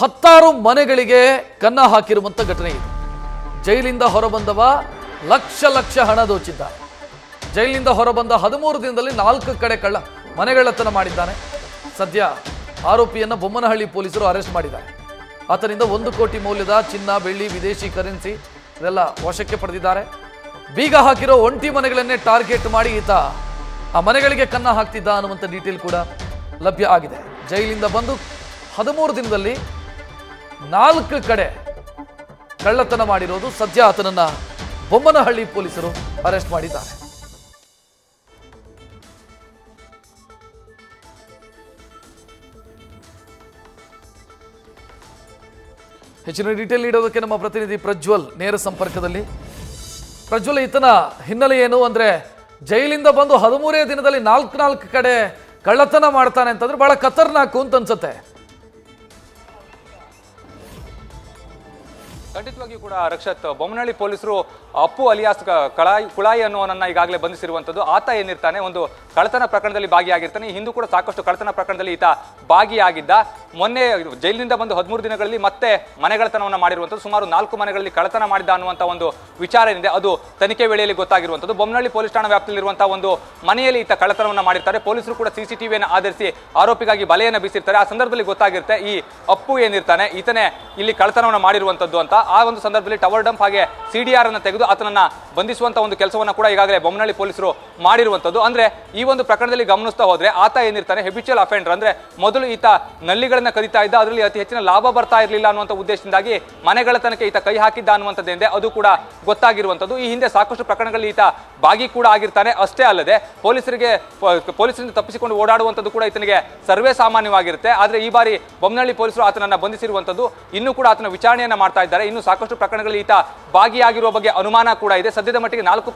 10 ಮನೆಗಳಿಗೆ ಕನ್ನ ಹಾಕಿರುವಂತ ಘಟನೆ ಇದೆ. ಜೈಲಿಂದ ಹೊರಬಂದವ ಲಕ್ಷ ಹಣ ದೋಚಿದ್ದಾರೆ. ಜೈಲಿನಿಂದ ಹೊರಬಂದ 13 ದಿನದಲ್ಲಿ 4 ಕಡೆ ಮನೆಗಳ್ಳತನ ಮಾಡಿದ್ದಾನೆ. ಸದ್ಯ ಆರೋಪಿಯನ್ನ ಬೊಮ್ಮನಹಳ್ಳಿ ಪೊಲೀಸರು ಅರೆಸ್ಟ್ ಮಾಡಿದ್ದಾರೆ. ಆತನಿಂದ 1 ಕೋಟಿ ಮೌಲ್ಯದ ಚಿನ್ನ, ಬೆಳ್ಳಿ, ವಿದೇಶಿ ಕರೆನ್ಸಿ ಇದೆಲ್ಲ ವಶಕ್ಕೆ ಪಡೆದಿದ್ದಾರೆ. ಬೀಗ ಹಾಕಿರೋ ಒಂಟಿ ಮನೆಗಳನ್ನೇ ಟಾರ್ಗೆಟ್ ಮಾಡಿ ಈತ ಆ ಮನೆಗಳಿಗೆ ಕನ್ನ ಹಾಕ್ತಿದ್ದ ಅನ್ನುವಂಥ ಡೀಟೇಲ್ ಕೂಡ ಲಭ್ಯ ಆಗಿದೆ. ಜೈಲಿಂದ ಬಂದು 13 ದಿನದಲ್ಲಿ 4 ಕಡೆ ಕಳ್ಳತನ ಮಾಡಿರೋದು. ಸದ್ಯ ಆತನನ್ನ ಬೊಮ್ಮನಹಳ್ಳಿ ಪೊಲೀಸರು ಅರೆಸ್ಟ್ ಮಾಡಿದ್ದಾರೆ. ಹೆಚ್ಚಿನ ಡೀಟೇಲ್ ನೀಡೋದಕ್ಕೆ ನಮ್ಮ ಪ್ರತಿನಿಧಿ ಪ್ರಜ್ವಲ್ ನೇರ ಸಂಪರ್ಕದಲ್ಲಿ. ಪ್ರಜ್ವಲ್, ಈತನ ಹಿನ್ನೆಲೆ ಏನು ಅಂದ್ರೆ ಜೈಲಿಂದ ಬಂದು 13 ದಿನದಲ್ಲಿ 4 ಕಡೆ ಕಳ್ಳತನ ಮಾಡ್ತಾನೆ ಅಂತಂದ್ರೆ ಬಹಳ ಖತರ್ನಾಕು ಅಂತ ಅನ್ಸುತ್ತೆ. ಖಂಡಿತವಾಗಿಯೂ ಕೂಡ ರಕ್ಷತ್, ಬೊಮ್ಮನಹಳ್ಳಿ ಪೊಲೀಸರು ಅಪ್ಪು ಅಲಿಯಾಸ್ ಕುಳಾಯಿ ಅನ್ನುವನನ್ನ ಈಗಾಗಲೇ ಬಂಧಿಸಿರುವಂಥದ್ದು. ಆತ ಏನಿರ್ತಾನೆ ಒಂದು ಕಳ್ಳತನ ಪ್ರಕರಣದಲ್ಲಿ ಭಾಗಿಯಾಗಿರ್ತಾನೆ. ಈ ಹಿಂದೂ ಕೂಡ ಸಾಕಷ್ಟು ಕಳ್ಳತನ ಪ್ರಕರಣದಲ್ಲಿ ಈತ ಭಾಗಿಯಾಗಿದ್ದ. ಮೊನ್ನೆ ಜೈಲಿನಿಂದ ಬಂದು 13 ದಿನಗಳಲ್ಲಿ ಮತ್ತೆ ಮನೆಗಳ್ಳತನವನ್ನು ಮಾಡಿರುವಂಥದ್ದು. ಸುಮಾರು 4 ಮನೆಗಳಲ್ಲಿ ಕಳ್ಳತನ ಮಾಡಿದ ಅನ್ನುವಂಥ ಒಂದು ವಿಚಾರ ಏನಿದೆ ಅದು ತನಿಖೆ ವೇಳೆಯಲ್ಲಿ ಗೊತ್ತಾಗಿರುವಂಥದ್ದು. ಬೊಮ್ಮನಹಳ್ಳಿ ಪೊಲೀಸ್ ಠಾಣಾ ವ್ಯಾಪ್ತಿಯಲ್ಲಿರುವಂತಹ ಒಂದು ಮನೆಯಲ್ಲಿ ಈತ ಕಳ್ಳತನವನ್ನು ಮಾಡಿರ್ತಾರೆ. ಪೊಲೀಸರು ಕೂಡ CCTVಯನ್ನು ಆಧರಿಸಿ ಆರೋಪಿಗಾಗಿ ಬಲೆಯನ್ನು ಬೀಸಿರ್ತಾರೆ. ಆ ಸಂದರ್ಭದಲ್ಲಿ ಗೊತ್ತಾಗಿರುತ್ತೆ ಈ ಅಪ್ಪು ಏನಿರ್ತಾನೆ ಈತನೇ ಇಲ್ಲಿ ಕಳ್ಳತನವನ್ನು ಮಾಡಿರುವಂಥದ್ದು ಅಂತ. ಆ ಒಂದು ಸಂದರ್ಭದಲ್ಲಿ ಟವರ್ ಡಂಪ್ ಹಾಗೆ CDR ಅನ್ನು ತೆಗೆದು ಆತನನ್ನ ಬಂಧಿಸುವಂತ ಒಂದು ಕೆಲಸವನ್ನ ಕೂಡ ಈಗಾಗಲೇ ಬೊಮ್ಮನಹಳ್ಳಿ ಪೊಲೀಸರು ಮಾಡಿರುವಂಥದ್ದು. ಅಂದ್ರೆ ಈ ಒಂದು ಪ್ರಕರಣದಲ್ಲಿ ಗಮನಿಸ್ತಾ ಹೋದ್ರೆ ಆತ ಏನಿರ್ತಾನೆ ಹೆಬಿಚುವಲ್ ಅಫೆಂಡರ್, ಅಂದ್ರೆ ಮೊದಲು ಈತ ನಲ್ಲಿಗಳನ್ನ ಕದಿತಾ ಇದ್ದ, ಅದರಲ್ಲಿ ಅತಿ ಹೆಚ್ಚಿನ ಲಾಭ ಬರ್ತಾ ಇರಲಿಲ್ಲ ಅನ್ನುವಂಥ ಉದ್ದೇಶದಿಂದಾಗಿ ಮನೆಗಳ್ಳತನಕ್ಕೆ ಈತ ಕೈ ಹಾಕಿದ್ದ ಅನ್ನುವಂಥದ್ದೇನೆ ಅದು ಕೂಡ ಗೊತ್ತಾಗಿರುವಂಥದ್ದು. ಈ ಹಿಂದೆ ಸಾಕಷ್ಟು ಪ್ರಕರಣಗಳಲ್ಲಿ ಈತ ಭಾಗಿ ಕೂಡ ಆಗಿರ್ತಾನೆ. ಅಷ್ಟೇ ಅಲ್ಲದೆ ಪೊಲೀಸರಿಂದ ತಪ್ಪಿಸಿಕೊಂಡು ಓಡಾಡುವಂಥದ್ದು ಕೂಡ ಈತನಿಗೆ ಸರ್ವೇ ಸಾಮಾನ್ಯವಾಗಿರುತ್ತೆ. ಆದ್ರೆ ಈ ಬಾರಿ ಬೊಮ್ಮನಹಳ್ಳಿ ಪೊಲೀಸರು ಆತನನ್ನ ಬಂಧಿಸಿರುವಂಥದ್ದು. ಇನ್ನೂ ಕೂಡ ಆತನ ವಿಚಾರಣೆಯನ್ನ ಮಾಡ್ತಾ ಇದ್ದಾರೆ. ಇನ್ನು ಸಾಕಷ್ಟು ಪ್ರಕರಣಗಳಲ್ಲಿ ಈತ ಭಾಗಿಯಾಗಿರುವ ಬಗ್ಗೆ ಅನುಮಾನ ಕೂಡ ಇದೆ. ಸದ್ಯದ ಮಟ್ಟಿಗೆ 4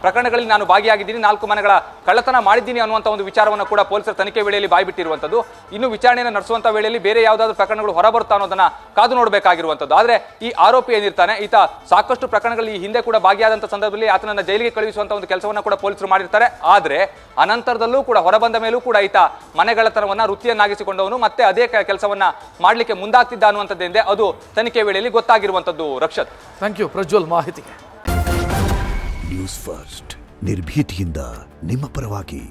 ಪ್ರಕರಣಗಳಲ್ಲಿ ನಾನು ಭಾಗಿಯಾಗಿದ್ದೀನಿ, 4 ಮನೆಗಳ ಕಳ್ಳತನ ಮಾಡಿದ್ದೀನಿ ಅನ್ನುವಂಥ ಒಂದು ವಿಚಾರವನ್ನು ಕೂಡ ಪೊಲೀಸರ ತನಿಖೆ ವೇಳೆಯಲ್ಲಿ ಬಾಯ್ಬಿಟ್ಟಿರುವಂಥದ್ದು. ಇನ್ನು ವಿಚಾರಣೆಯನ್ನು ನಡೆಸುವಂತ ವೇಳೆಯಲ್ಲಿ ಬೇರೆ ಯಾವುದಾದ್ರೂ ಪ್ರಕರಣಗಳು ಹೊರಬರುತ್ತಾ ಅನ್ನೋದನ್ನ ಕಾದು ನೋಡಬೇಕಾಗಿರುವಂಥದ್ದು. ಆದ್ರೆ ಈ ಆರೋಪಿ ಏನಿರ್ತಾನೆ ಈತ ಸಾಕಷ್ಟು ಪ್ರಕರಣಗಳಲ್ಲಿ ಈ ಹಿಂದೆ ಕೂಡ ಭಾಗಿಯಾದಂಥ ಸಂದರ್ಭದಲ್ಲಿ ಆತನನ್ನ ಜೈಲಿಗೆ ಕಳುಹಿಸುವಂತ ಒಂದು ಕೆಲಸವನ್ನ ಕೂಡ ಪೊಲೀಸರು ಮಾಡಿರ್ತಾರೆ. ಆದ್ರೆ ಅನಂತರದಲ್ಲೂ ಕೂಡ ಹೊರಬಂದ ಮೇಲೂ ಕೂಡ ಈತ ಮನೆಗಳ್ಳತನವನ್ನ ವೃತ್ತಿಯನ್ನಾಗಿಸಿಕೊಂಡವನು ಮತ್ತೆ ಅದೇ ಕೆಲಸವನ್ನ ಮಾಡಲಿಕ್ಕೆ ಮುಂದಾಗ್ತಿದ್ದ ಅನ್ನುವಂಥದ್ದೇನೆ ಅದು ತನಿಖೆ ವೇಳೆಯಲ್ಲಿ ಗೊತ್ತಾಗಿರುವಂಥದ್ದು. ರಕ್ಷತ್, ಥ್ಯಾಂಕ್ ಯು ಪ್ರಜ್ವಲ್ ಮಾಹಿತಿಗೆ. ನ್ಯೂಸ್ ಫಸ್ಟ್ ನಿರ್ಭೀತಿಯಿಂದ ನಿಮ್ಮ ಪರವಾಗಿ.